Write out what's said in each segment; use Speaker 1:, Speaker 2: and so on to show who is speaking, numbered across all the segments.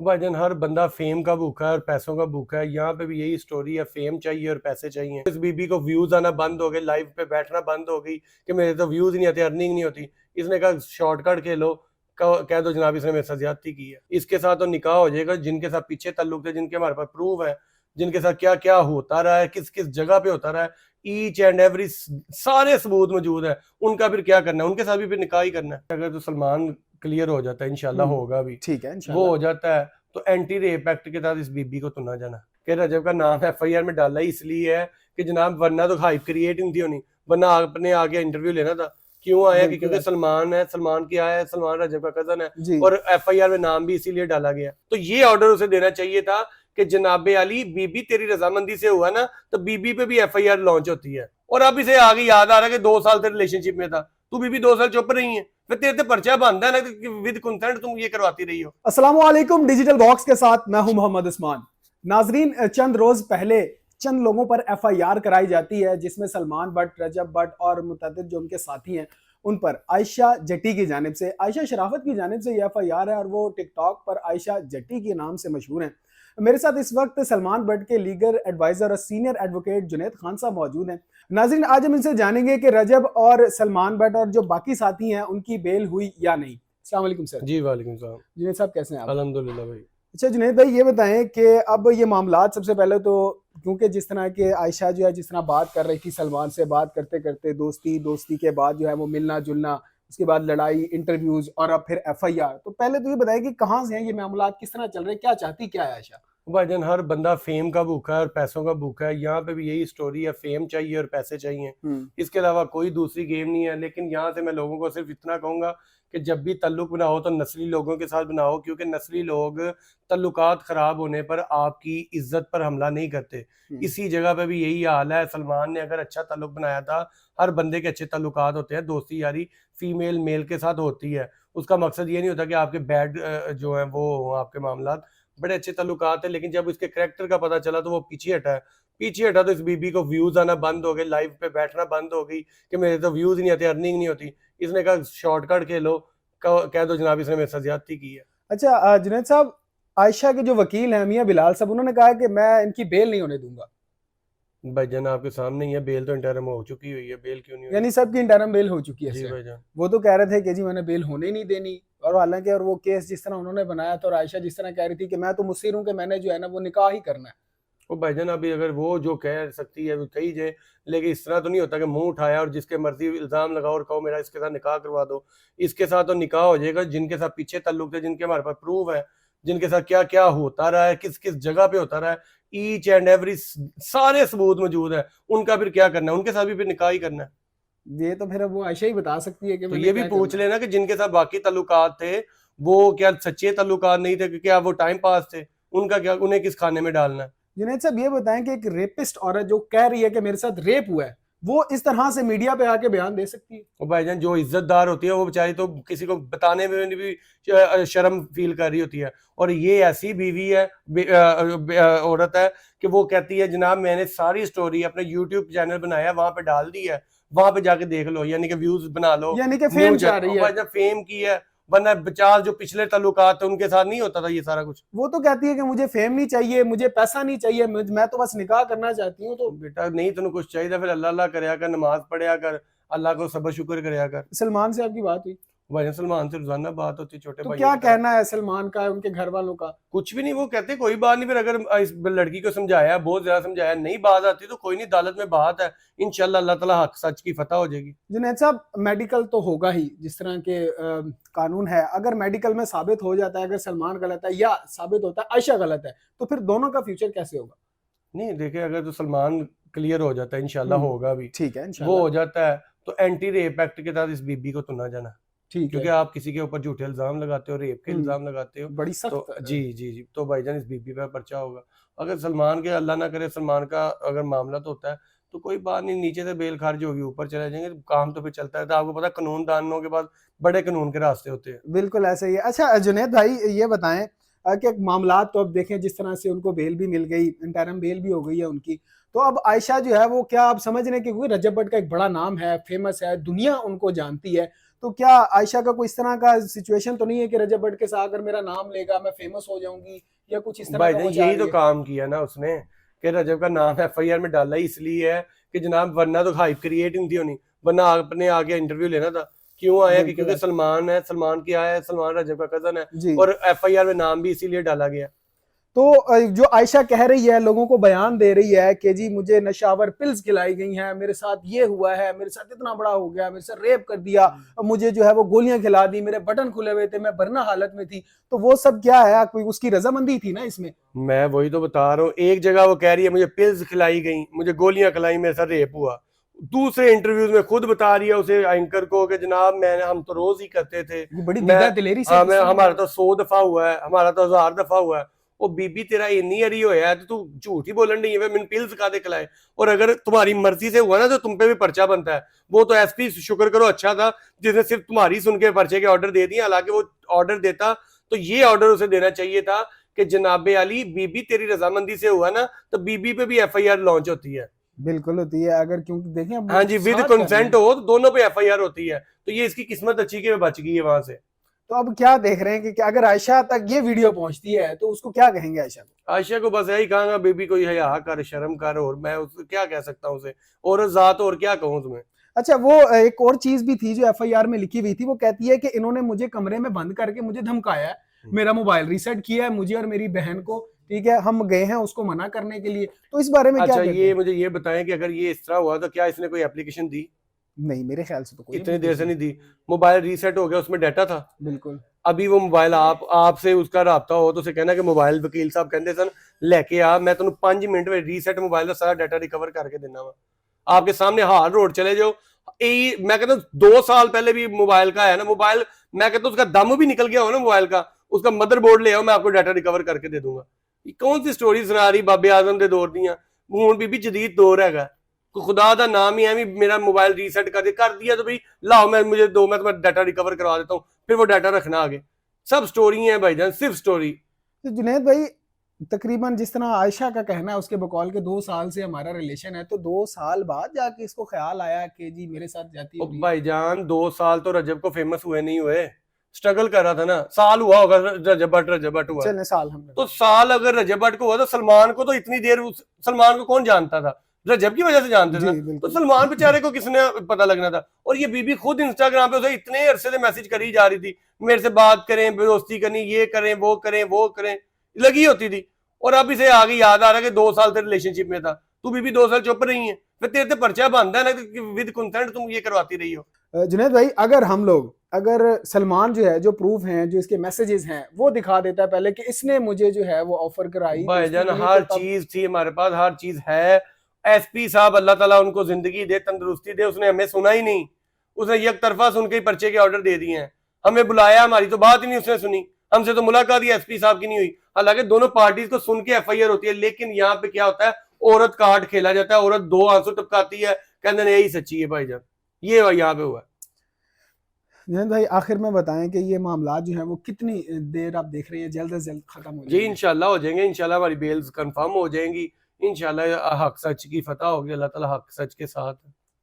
Speaker 1: भाईजान हर बंदा फेम का भूखा है और पैसों का भूखा है। यहाँ पे भी यही स्टोरी है, फेम चाहिए और पैसे चाहिए। इस बीबी को व्यूज आना बंद हो गए, लाइव पे बैठना बंद हो गई कि मेरे तो व्यूज नहीं आते, अर्निंग नहीं होती। इसने कहा शॉर्टकट खेलो, कह दो जनाब इसने मेरे साथ ज्यादती की है। इसके साथ तो निकाह हो जाएगा। जिनके साथ पीछे ताल्लुक थे, जिनके हमारे पास प्रूफ है, जिनके साथ क्या क्या होता रहा है, किस किस जगह पे होता रहा है, ईच एंड एवरी सारे सबूत मौजूद है। उनका फिर क्या करना है? उनके साथ भी फिर निकाह ही करना है। अगर तो सलमान क्लियर हो जाता है, इंशाल्लाह होगा भी,
Speaker 2: ठीक है
Speaker 1: वो
Speaker 2: इंशाल्लाह।
Speaker 1: हो जाता है तो एंटी रेप एक्ट के तहत इस बीबी को तो ना जाना। कि रजब का नाम एफआईआर में डाला ही इसलिए है कि जनाब वरना तो हाइप क्रिएट नहीं थी होनी, वरना आपने आगे इंटरव्यू लेना था। क्यों आया कि क्योंकि सलमान है, सलमान की आया है, सलमान रजब का कजन है और एफआईआर में नाम भी इसीलिए डाला गया। तो ये ऑर्डर उसे देना चाहिए था कि जनाबे अली बीबी तेरी रजामंदी से हुआ ना, तो बीबी पे भी एफआईआर लॉन्च होती है। और अब इसे आगे याद आ रहा है कि 2 साल से रिलेशनशिप में था, तू बीबी 2 साल चुप रही है, फिर तेरे से पर्चा बनता है ना विद कंसेंट तुम ये करवाती रही हो।
Speaker 2: अस्सलाम वालेकुम, डिजिटल बॉक्स के साथ मैं हूं मोहम्मद उस्मान। नाजरीन, चंद रोज पहले चंद लोगों पर एफआईआर कराई जाती है जिसमें सलमान बट, रजब बट और मुतअद्दिद जो उनके साथी हैं उन पर आयशा जट्टी की जानिब से, आयशा शराफत की जानिब से ये एफआईआर है और वो टिकटॉक पर आयशा जट्टी के नाम से मशहूर हैं। मेरे साथ इस वक्त सलमान बट के लीगल एडवाइजर और सीनियर एडवोकेट जुनैद खान साहब मौजूद हैं। नाजरीन, आज हम इनसे जानेंगे कि रजब और सलमान बट और जो बाकी साथी हैं उनकी बेल हुई या नहीं। अस्सलाम वालेकुम सर।
Speaker 1: जी वालेकुम सलाम।
Speaker 2: जुनैद साहब कैसे हैं आप?
Speaker 1: अल्हम्दुलिल्लाह भाई।
Speaker 2: अच्छा जुनैद भाई, ये बताएं कि अब ये मामलात सबसे पहले तो, क्योंकि जिस तरह के आयशा जो है जिस तरह बात कर रही थी सलमान से, बात करते करते दोस्ती दोस्ती के बाद जो है वो मिलना जुलना, उसके बाद लड़ाई, इंटरव्यूज और अब फिर एफआईआर। तो पहले तो ये बताएं कि कहाँ से हैं ये मामलात, किस तरह चल रहे हैं, क्या चाहती क्या है आयशा?
Speaker 1: भाईजान हर बंदा फेम का भूखा है और पैसों का भूखा है। यहाँ पे भी यही स्टोरी है, फेम चाहिए और पैसे चाहिए। इसके अलावा कोई दूसरी गेम नहीं है। लेकिन यहाँ से मैं लोगों को सिर्फ इतना कहूंगा कि जब भी ताल्लुक बनाओ तो नस्ली लोगों के साथ बनाओ, क्योंकि नस्ली लोग ताल्लुकात खराब होने पर आपकी इज्जत पर हमला नहीं करते। इसी जगह पे भी यही हाल है। सलमान ने अगर अच्छा ताल्लुक बनाया था, हर बंदे के अच्छे ताल्लुकात होते हैं, दोस्ती यारी फीमेल मेल के साथ होती है। उसका मकसद ये नहीं होता कि आपके बैड जो है वो आपके मामला, बड़े अच्छे ताल्लुकात है। लेकिन जब इसके कैरेक्टर का पता चला तो वो पीछे हटा है। पीछे हटा तो इस बीबी को व्यूज आना बंद हो गए, लाइव पे बैठना बंद हो गई कि मेरे तो व्यूज नहीं आते, अर्निंग नहीं होती। इसने कहा शॉर्टकट खेलो, कह दो जनाब इसने मेरे साथ ज्यादती की है।
Speaker 2: अच्छा जुनैद साहब, आयशा के जो वकील हैं मियां बिलाल साहब, उन्होंने कहा कि मैं इनकी बेल नहीं होने दूंगा।
Speaker 1: भाईजान आपके सामने ही है, बेल तो इंटरम हो चुकी हुई है, बेल क्यों नहीं हुई?
Speaker 2: यानी सबकी इंटरम बेल हो चुकी है
Speaker 1: जी
Speaker 2: सर।
Speaker 1: भाईजान।
Speaker 2: वो तो कह रहे थे कि जी मैंने बेल होने ही नहीं देनी। और हालांकि और वो केस जिस तरह उन्होंने बनाया था और आयशा जिस तरह कह रही थी कि मैं तो मुस्सिर हूं कि मैंने जो है ना वो निकाह ही करना है।
Speaker 1: वो भाईजान अभी अगर वो जो कह सकती है वो कही जाए, लेकिन इस तरह तो नहीं होता कि मुंह उठाया और जिसके मर्जी इल्जाम लगाओ और कहो मेरा इसके साथ निकाह करवा दो। इसके साथ तो निकाह हो जाएगा। जिनके साथ पीछे ताल्लुक थे, जिनके हमारे पास प्रूफ है, जिनके साथ क्या क्या होता रहा है, किस किस जगह पे होता रहा है, ईच एंड एवरी सारे सबूत मौजूद है। उनका फिर क्या करना है? उनके साथ भी फिर निकाह ही करना है।
Speaker 2: ये तो फिर अब वो आयशा ही बता सकती है कि
Speaker 1: तो
Speaker 2: मैंने
Speaker 1: ये भी
Speaker 2: क्या
Speaker 1: पूछ
Speaker 2: करना है।
Speaker 1: लेना कि जिनके साथ बाकी ताल्लुकात थे वो क्या सच्चे ताल्लुकात नहीं थे, क्या वो टाइम पास थे? उनका क्या, उन्हें किस खाने में डालना है?
Speaker 2: जुनैद साहब ये बताएं कि एक रेपिस्ट औरत जो कह रही है कि मेरे साथ रेप हुआ है, वो इस तरह से मीडिया पे आके बयान दे सकती है?
Speaker 1: और भाईजान जो इज्जतदार होती है वो बेचारी तो किसी को बताने में भी शर्म फील कर रही होती है। और ये ऐसी बीवी है, औरत है कि वो कहती है जनाब मैंने सारी स्टोरी अपने यूट्यूब चैनल बनाया, वहां पे डाल दी है, वहां पे जाके देख लो, यानी कि व्यूज बना लो,
Speaker 2: यानी कि फेम चाह रही है।
Speaker 1: भाईजान फेम की है, वरना 50 जो पिछले ताल्लुकात थे उनके साथ नहीं होता था ये सारा कुछ।
Speaker 2: वो तो कहती है कि मुझे फेम नहीं चाहिए, मुझे पैसा नहीं चाहिए, मैं तो बस निकाह करना चाहती हूँ। तो
Speaker 1: बेटा नहीं तेन कुछ चाहिए फिर अल्लाह अल्लाह करया कर, नमाज पढ़िया कर, अल्लाह को सबर शुक्र करया कर।
Speaker 2: सलमान से आपकी बात हुई
Speaker 1: भाई सलमान से रोजाना बात होती, छोटे
Speaker 2: तो
Speaker 1: भाई
Speaker 2: क्या कहना है सलमान का, उनके घर वालों का?
Speaker 1: कुछ भी नहीं, वो कहते कोई बात नहीं। फिर अगर इस लड़की को समझाया, बहुत ज्यादा समझाया, नहीं बात आती तो कोई नहीं, अदालत में बात है, इंशाल्लाह अल्लाह ताला हक सच की फतह हो जाएगी।
Speaker 2: जुनैद साहब, मेडिकल तो होगा ही जिस तरह के कानून है। अगर मेडिकल में साबित हो जाता है अगर सलमान गलत है या साबित होता है आयशा गलत है, तो फिर दोनों का फ्यूचर कैसे होगा?
Speaker 1: नहीं देखिए, अगर तो सलमान क्लियर हो जाता है, इंशाल्लाह होगा भी,
Speaker 2: ठीक है
Speaker 1: वो
Speaker 2: इंशाल्लाह।
Speaker 1: हो जाता है तो एंटी रेप एक्ट के तहत इस बीबी को तो ना जाना।
Speaker 2: ठीक
Speaker 1: क्योंकि
Speaker 2: है।
Speaker 1: आप किसी के ऊपर झूठे इल्जाम लगाते हो, रेप के इल्जाम लगाते हो,
Speaker 2: बड़ी
Speaker 1: तो
Speaker 2: सख्त
Speaker 1: जी जी जी, तो भाईजान इस बीबी पे पर्चा होगा। अगर सलमान के, अल्लाह ना करे, सलमान का अगर मामला तो होता है तो कोई बात नहीं, नीचे से बेल खारिज होगी, ऊपर चले जाएंगे, काम तो फिर चलता है। तो आपको पता है कानून दानों के बाद बड़े कानून के रास्ते होते हैं।
Speaker 2: बिल्कुल ऐसा ही है। अच्छा जुनैद भाई ये बताएं कि मामलात तो अब देखें जिस तरह से उनको बेल भी मिल गई, इंटरम बेल भी हो गई है उनकी, तो अब आयशा जो है वो क्या आप समझ रहे हैं कि रजब भट्ट का एक बड़ा नाम है, फेमस है, दुनिया उनको जानती है, तो क्या आयशा का कोई इस तरह का सिचुएशन तो नहीं है कि रजब भट्ट के साथ अगर मेरा नाम लेगा मैं फेमस हो जाऊंगी या कुछ इस तरह का
Speaker 1: भाईजान
Speaker 2: वो चाह
Speaker 1: यही
Speaker 2: रही
Speaker 1: तो
Speaker 2: है?
Speaker 1: काम किया ना उसने कि रजब का नाम एफआईआर में डाला ही इसलिए है कि जनाब वरना तो हाइप क्रिएट नहीं थी होनी, वरना आपने आके इंटरव्यू लेना था। क्यों आया कि
Speaker 2: बिल्कुल
Speaker 1: क्योंकि सलमान है, सलमान क्या है, सलमान रजब का कजन है
Speaker 2: जी।
Speaker 1: और एफआईआर में नाम भी इसीलिए डाला गया।
Speaker 2: तो जो आयशा कह रही है, लोगों को बयान दे रही है कि जी मुझे नशावर पिल्स खिलाई गई हैं, मेरे साथ ये हुआ है, मेरे साथ इतना बड़ा हो गया, मेरे साथ रेप कर दिया, मुझे जो है वो गोलियां खिला दी, मेरे बटन खुले हुए थे, मैं बरना हालत में थी। तो वो सब क्या है, कोई उसकी रजामंदी थी ना इसमें?
Speaker 1: मैं वही तो बता रहा हूँ, एक जगह वो कह रही है मुझे पिल्स खिलाई गई, मुझे गोलियां खिलाई, मेरे साथ रेप हुआ। दूसरे इंटरव्यूज में खुद बता रही है उसे एंकर को कि जनाब हम तो रोज ही करते थे,
Speaker 2: ये बड़ी
Speaker 1: मैं
Speaker 2: दीदा दिलेरी से
Speaker 1: हाँ मैं हमारा तो 100 दफा हुआ है, हमारा तो 1000 दफा हुआ है। वो बीबी तेरा इन्नी अरी होया है तो तू झूठ ही बोलन नहीं है, मैंने पिल्स खा दे खिलाए। और अगर तुम्हारी मर्जी से हुआ ना तो तुम पे भी पर्चा बनता है। वो तो एसपी शुक्र करो अच्छा था जिसने सिर्फ तुम्हारी सुन के पर्चे के ऑर्डर दे दिए, हालांकि वो ऑर्डर देता तो ये ऑर्डर उसे देना चाहिए था कि जनाबे अली बीबी तेरी रजामंदी से हुआ ना तो बीबी पे भी एफआईआर लॉन्च होती है।
Speaker 2: बिल्कुल होती है, अगर क्योंकि देखें अब
Speaker 1: हाँ जी, विद
Speaker 2: साथ कर रहे
Speaker 1: कंसेंट
Speaker 2: हैं।
Speaker 1: हो तो दोनों पे एफआईआर होती है। तो ये इसकी किस्मत अच्छी कि बच गई है वहां से।
Speaker 2: तो अब क्या देख रहे हैं कि अगर आयशा तक ये वीडियो पहुंचती है तो उसको क्या कहेंगे आयशा को?
Speaker 1: आयशा को बस यही कहूंगा बेबी को हया कर, शर्म कर, और मैं उसको क्या कह सकता हूँ उसे, और जात और क्या कहूँ तुम्हें।
Speaker 2: अच्छा, वो एक और चीज भी थी जो एफआईआर में लिखी हुई थी, वो कहती है कि इन्होंने मुझे कमरे में बंद करके मुझे धमकाया है, मेरा मोबाइल रीसेट किया है मुझे और मेरी बहन को, ठीक है, हम गए हैं उसको मना करने के लिए। तो इस बारे में क्या
Speaker 1: अच्छा
Speaker 2: कहते
Speaker 1: ये
Speaker 2: हैं?
Speaker 1: मुझे ये बताएं कि अगर ये इस तरह हुआ तो क्या इसने कोई एप्लीकेशन दी?
Speaker 2: नहीं, मेरे ख्याल से तो कोई
Speaker 1: इतनी देर से
Speaker 2: application
Speaker 1: नहीं दी। मोबाइल रीसेट हो गया, उसमें डाटा था।
Speaker 2: बिल्कुल।
Speaker 1: अभी वो मोबाइल आपसे उसका राब्ता हो तो उसे कहना कि मोबाइल वकील साहब कहते सन लेके आ, मैं तुम्हें 5 मिनट में रीसेट मोबाइल का सारा डाटा रिकवर करके देना वा। आपके सामने हाल रोड चले जाओ, मैं कहता हूँ 2 साल पहले भी मोबाइल का है ना, मोबाइल मैं कहता हूँ उसका दम भी निकल गया हो ना मोबाइल का, उसका मदरबोर्ड ले आओ, मैं आपको डाटा रिकवर करके दे दूंगा। ये कौन सी स्टोरी सुना रही बाबे आजम के दौर दियां, हूं भी जदीद दौर है। खुदा का नाम ही है, मेरा मोबाइल रीसेट कर दिया तो भाई लाओ, मुझे दो, मैं तुम्हारा डाटा रिकवर करवा देता हूँ, फिर वो डाटा रखना आगे। सब स्टोरी है भाईजान, सिर्फ स्टोरी।
Speaker 2: तो जुनैद भाई, तकरीबन जिस तरह आयशा का कहना है उसके बकौल के 2 साल से हमारा रिलेशन है, तो 2 साल बाद जाके इसको ख्याल आया कि जी मेरे साथ जाती हो रही है।
Speaker 1: भाईजान 2 साल तो रजब को फेमस हुए नहीं हुए, स्ट्रगल कर रहा था ना। साल हुआ होगा रजब भट्ट हुआ,
Speaker 2: चले साल हमने
Speaker 1: तो साल अगर रजब भट्ट को हुआ तो सलमान को तो इतनी देर, सलमान को कौन जानता था? रजब की वजह से जानते थे ना। तो सलमान बेचारे को किसने पता लगना था? और ये बीबी खुद इंस्टाग्राम पे उसे इतने अरसे से मैसेज करी जा रही थी, मेरे से बात करें, दोस्ती करनी, ये करें वो करें वो करें, लगी होती थी। और अब इसे आगे याद आ रहा है कि 2 साल से रिलेशनशिप में था, तू बीबी 2 साल चुप रही है, फिर तेरे से पर्चा बनता है ना, विद कंसेंट तुम ये करवाती रही हो।
Speaker 2: जुनैद भाई, अगर सलमान जो है, जो प्रूफ हैं, जो इसके मैसेजेस हैं, वो दिखा देता है पहले कि इसने मुझे जो है वो ऑफर कराई,
Speaker 1: भाईजान हर चीज थी हमारे पास, हर चीज है। एसपी साहब अल्लाह ताला उनको जिंदगी दे, तंदुरुस्ती दे, उसने हमें सुना ही नहीं, उसने एक तरफा सुन के ही पर्चे के ऑर्डर दे दिए हैं। हमें बुलाया, हमारी तो बात ही नहीं उसने सुनी, हमसे तो मुलाकात ही एसपी साहब की नहीं हुई। हालांकि दोनों पार्टीज को सुन के एफआईआर होती है, लेकिन यहाँ पे क्या होता है, औरत कार्ड खेला जाता है, औरत 2 आंसू टपकाती है, कहते यही सच्ची है भाईजान, ये यहाँ पे हुआ है।
Speaker 2: जुनैद भाई, आखिर में बताएं कि ये मामला जो है वो कितनी देर आप देख रहे हैं जल्द से जल्द खत्म हो
Speaker 1: जी
Speaker 2: जाएंगे?
Speaker 1: इंशाल्लाह हो जाएंगे, इंशाल्लाह हमारी बेल्स कंफर्म हो जाएंगी, इंशाल्लाह हक सच की फतह होगी, अल्लाह ताला हक सच के साथ।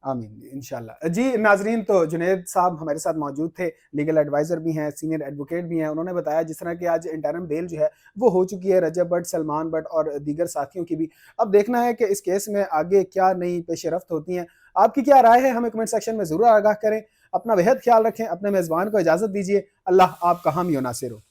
Speaker 2: आमीन इंशाल्लाह। जी नाजरीन, तो जुनैद साहब हमारे साथ मौजूद थे, लीगल एडवाइजर भी हैं, सीनियर एडवोकेट भी हैं। उन्होंने बताया जिस तरह की आज इंटरम बेल जो है वो हो चुकी है रजब भट्ट, सलमान भट्ट और दीगर साथियों की भी। अब देखना है कि इस केस में आगे क्या नई पेशरफ्त होती हैं। आपकी क्या राय है, हमें कमेंट सेक्शन में जरूर आगाह करें। अपना बेहद ख्याल रखें, अपने मेज़बान को इजाज़त दीजिए। अल्लाह आपका हामी और नासिर हो।